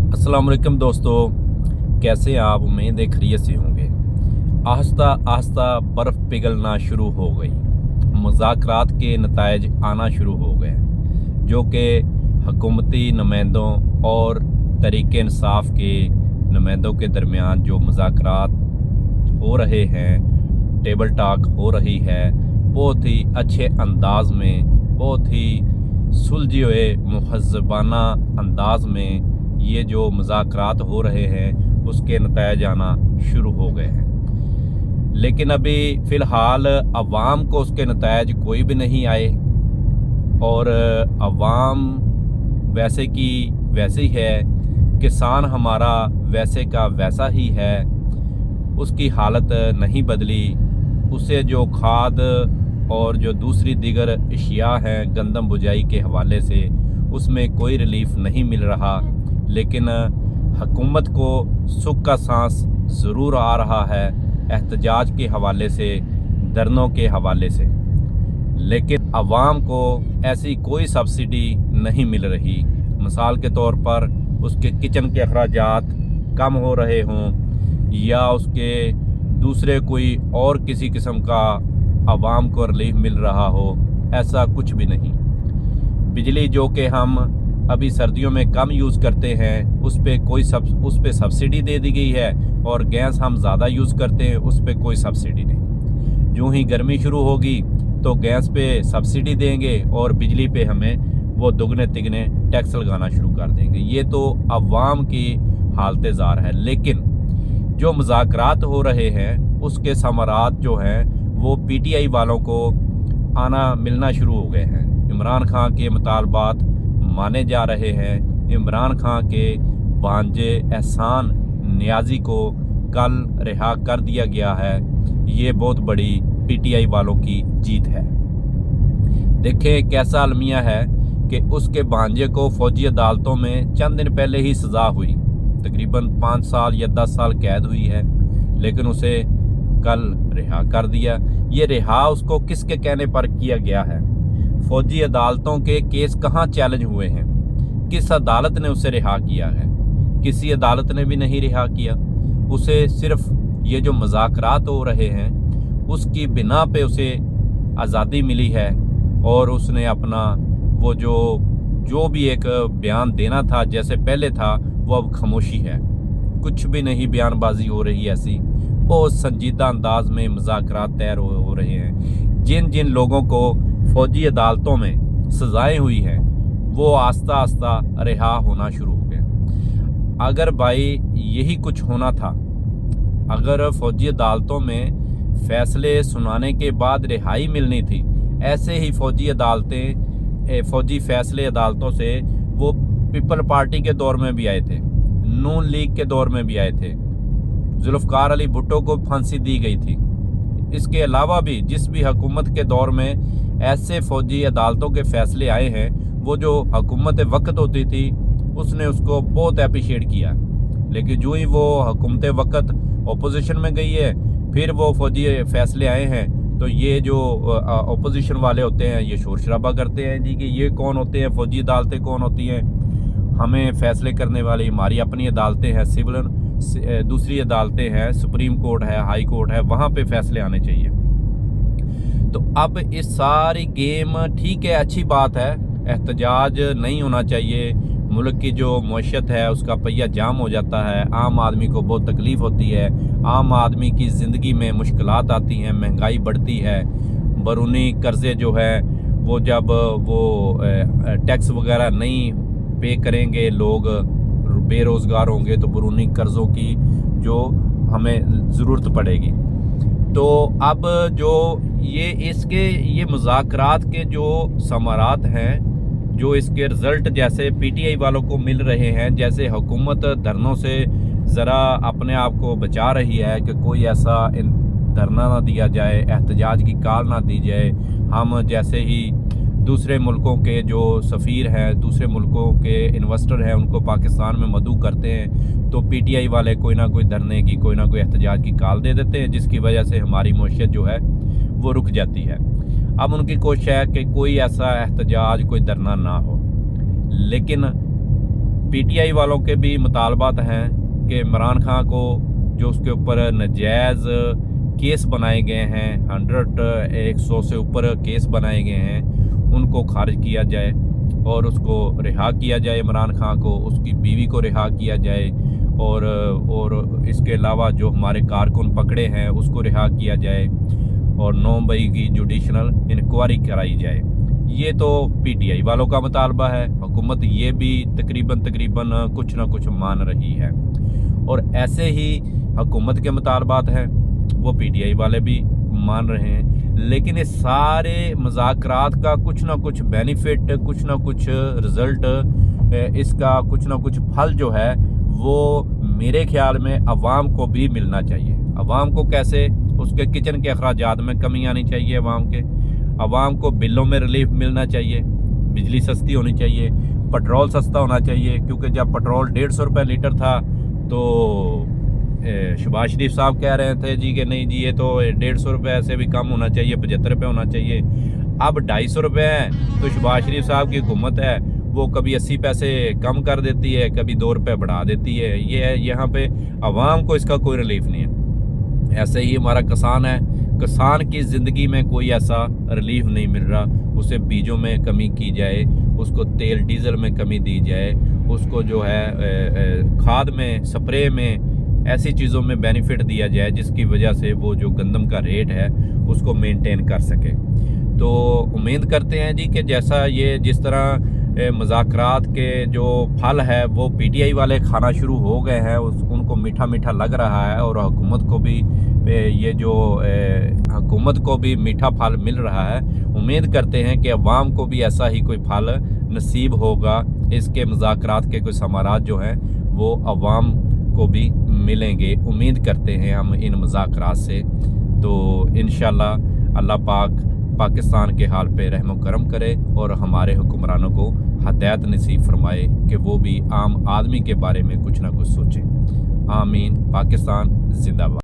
अस्सलाम वालेकुम दोस्तों, कैसे हैं आप? उम्मीद है खैरियत से होंगे। आहिस्ता आहिस्ता बर्फ़ पिघलना शुरू हो गई, मुज़ाकरात के नताइज आना शुरू हो गए, जो कि हुकूमती नुमाइंदों और तहरीक इंसाफ के नुमाइंदों के दरमियान जो मुज़ाकरात हो रहे हैं, टेबल टॉक हो रही है, बहुत ही अच्छे अंदाज में, बहुत ही सुलझे हुए महज़बाना अंदाज में ये जो मुज़ाकरात हो रहे हैं उसके नताइज आना शुरू हो गए हैं। लेकिन अभी फ़िलहाल अवाम को उसके नताइज कोई भी नहीं आए और अवाम वैसे की वैसे ही है, किसान हमारा वैसे का वैसा ही है, उसकी हालत नहीं बदली। उसे जो खाद और जो दूसरी दीगर अशिया हैं गंदम बुझाई के हवाले से, उसमें कोई रिलीफ नहीं मिल रहा। लेकिन हुकूमत को सुख का सांस ज़रूर आ रहा है एहतजाज के हवाले से, धरनों के हवाले से, लेकिन आवाम को ऐसी कोई सब्सिडी नहीं मिल रही। मिसाल के तौर पर उसके किचन के अखराजात कम हो रहे हों या उसके दूसरे कोई और किसी किस्म का आवाम को रिलीफ मिल रहा हो, ऐसा कुछ भी नहीं। बिजली जो कि हम अभी सर्दियों में कम यूज़ करते हैं उस पे सब्सिडी दे दी गई है, और गैस हम ज़्यादा यूज़ करते हैं उस पे कोई सब्सिडी नहीं। जो ही गर्मी शुरू होगी तो गैस पे सब्सिडी देंगे और बिजली पे हमें वो दुगने तिगने टैक्स लगाना शुरू कर देंगे। ये तो अवाम की हालत ज़ार है। लेकिन जो मुज़ाकरात हो रहे हैं उसके समरात जो हैं वो पीटीआई वालों को आना मिलना शुरू हो गए हैं। इमरान खान के मुतालबात माने जा रहे हैं। इमरान खान के भांजे एहसान नियाज़ी को कल रिहा कर दिया गया है। ये बहुत बड़ी पीटीआई वालों की जीत है। देखें कैसा अलमिया है कि उसके भांजे को फ़ौजी अदालतों में चंद दिन पहले ही सज़ा हुई, तकरीबन 5 साल या 10 साल कैद हुई है, लेकिन उसे कल रिहा कर दिया। ये रिहा उसको किसके कहने पर किया गया है? फ़ौजी अदालतों के केस कहाँ चैलेंज हुए हैं? किस अदालत ने उसे रिहा किया है? किसी अदालत ने भी नहीं रिहा किया उसे। सिर्फ ये जो मुज़ाकरात हो रहे हैं उसकी बिना पे उसे आज़ादी मिली है, और उसने अपना वो जो भी एक बयान देना था जैसे पहले था, वो अब खामोशी है। कुछ भी नहीं बयानबाजी हो रही ऐसी। बहुत संजीदा अंदाज में मुज़ाकरात तैयार हो रहे हैं। जिन जिन लोगों को फ़ौजी अदालतों में सज़ाएं हुई हैं वो आस्ता आस्ता रिहा होना शुरू हो गए। अगर भाई यही कुछ होना था, अगर फ़ौजी अदालतों में फ़ैसले सुनाने के बाद रिहाई मिलनी थी, ऐसे ही फ़ौजी फ़ैसले अदालतों से वो पीपल पार्टी के दौर में भी आए थे, नून लीग के दौर में भी आए थे, जुल्फ़िकार अली भुट्टो को फांसी दी गई थी। इसके अलावा भी जिस भी हुकूमत के दौर में ऐसे फ़ौजी अदालतों के फ़ैसले आए हैं, वो जो हुकूमत वक्त होती थी उसने उसको बहुत अप्रिशिएट किया। लेकिन जो ही वो हुकूमत वक्त अपोजिशन में गई है, फिर वो फ़ौजी फ़ैसले आए हैं तो ये जो अपोजिशन वाले होते हैं ये शोर शराबा करते हैं जी कि ये कौन होते हैं, फ़ौजी अदालतें कौन होती हैं, हमें फ़ैसले करने वाली हमारी अपनी अदालतें हैं, सिविल दूसरी अदालतें हैं, सुप्रीम कोर्ट है, हाई कोर्ट है, वहाँ पे फ़ैसले आने चाहिए। तो अब इस सारी गेम ठीक है, अच्छी बात है, एहतजाज नहीं होना चाहिए। मुल्क की जो मईशत है उसका पहिया जाम हो जाता है, आम आदमी को बहुत तकलीफ़ होती है, आम आदमी की ज़िंदगी में मुश्किलात आती हैं, महंगाई बढ़ती है, बरूनी कर्ज़े जो है वो जब वो टैक्स वगैरह नहीं पे करेंगे, लोग बेरोज़गार होंगे तो बरूनी कर्ज़ों की जो हमें ज़रूरत पड़ेगी। तो अब जो ये मुज़ाकरात के जो समारात हैं, जो इसके रिज़ल्ट जैसे पीटीआई वालों को मिल रहे हैं, जैसे हुकूमत धरनों से ज़रा अपने आप को बचा रही है कि कोई ऐसा धरना ना दिया जाए, एहतजाज की कॉल ना दी जाए। हम जैसे ही दूसरे मुल्कों के जो सफ़ीर हैं, दूसरे मुल्कों के इन्वेस्टर हैं, उनको पाकिस्तान में मदऊ करते हैं तो पीटीआई वाले कोई ना कोई धरने की, कोई ना कोई एहतजाज की कॉल दे देते हैं, जिसकी वजह से हमारी मईशत जो है वो रुक जाती है। अब उनकी कोशिश है कि कोई ऐसा एहतजाज, कोई धरना ना हो, लेकिन PTI वालों के भी मुतालबात हैं कि इमरान खान को जो उसके ऊपर नाजायज़ केस बनाए गए हैं, 100 से ऊपर केस बनाए गए हैं, उनको खारिज किया जाए और उसको रिहा किया जाए। इमरान खान को, उसकी बीवी को रिहा किया जाए और इसके अलावा जो हमारे कारकुन पकड़े हैं उसको रिहा किया जाए और 9 मई की जुडिशनल इंक्वायरी कराई जाए। ये तो PTI वालों का मुतालबा है। हुकूमत ये भी तकरीबन कुछ ना कुछ मान रही है और ऐसे ही हुकूमत के मुतालबात हैं वो PTI वाले भी मान रहे हैं। लेकिन इस सारे मुज़ाकरात का कुछ ना कुछ बेनिफिट, कुछ ना कुछ रिज़ल्ट, इसका कुछ ना कुछ फल जो है वो मेरे ख्याल में अवाम को भी मिलना चाहिए। अवाम को कैसे? उसके किचन के अखराजात में कमी आनी चाहिए। अवाम को बिलों में रिलीफ मिलना चाहिए, बिजली सस्ती होनी चाहिए, पेट्रोल सस्ता होना चाहिए। क्योंकि जब पेट्रोल 150 रुपये लीटर था तो शहबाज शरीफ साहब कह रहे थे जी कि नहीं जी ये तो 150 रुपये से भी कम होना चाहिए, 75 रुपये होना चाहिए। अब 250 रुपये है तो शहबाज शरीफ साहब की हुकूमत है वो कभी 80 पैसे कम कर देती है, कभी 2 रुपये बढ़ा देती है। ये है, यहाँ पे अवाम को इसका कोई रिलीफ नहीं है। ऐसे ही हमारा किसान है, किसान की ज़िंदगी में कोई ऐसा रिलीफ नहीं मिल रहा। उसे बीजों में कमी की जाए, उसको तेल डीजल में कमी दी जाए, उसको जो है खाद में, स्प्रे में, ऐसी चीज़ों में बेनिफिट दिया जाए जिसकी वजह से वो जो गंदम का रेट है उसको मेंटेन कर सके। तो उम्मीद करते हैं जी कि जैसा ये जिस तरह मुज़ाकरात के जो फल है वो PTI वाले खाना शुरू हो गए हैं, उनको मीठा मीठा लग रहा है और हुकूमत को भी ये जो हुकूमत को भी मीठा फल मिल रहा है। उम्मीद करते हैं कि अवाम को भी ऐसा ही कोई फल नसीब होगा। इसके मुज़ाकरात के कुछ समारात जो हैं वो अवाम को भी मिलेंगे। उम्मीद करते हैं हम इन मुज़ाकरात से। तो इंशाअल्लाह अल्लाह पाक पाकिस्तान के हाल पे रहम करम करे और हमारे हुक्मरानों को हदायत नसीब फरमाए कि वो भी आम आदमी के बारे में कुछ ना कुछ सोचें। आमीन। पाकिस्तान जिंदाबाद।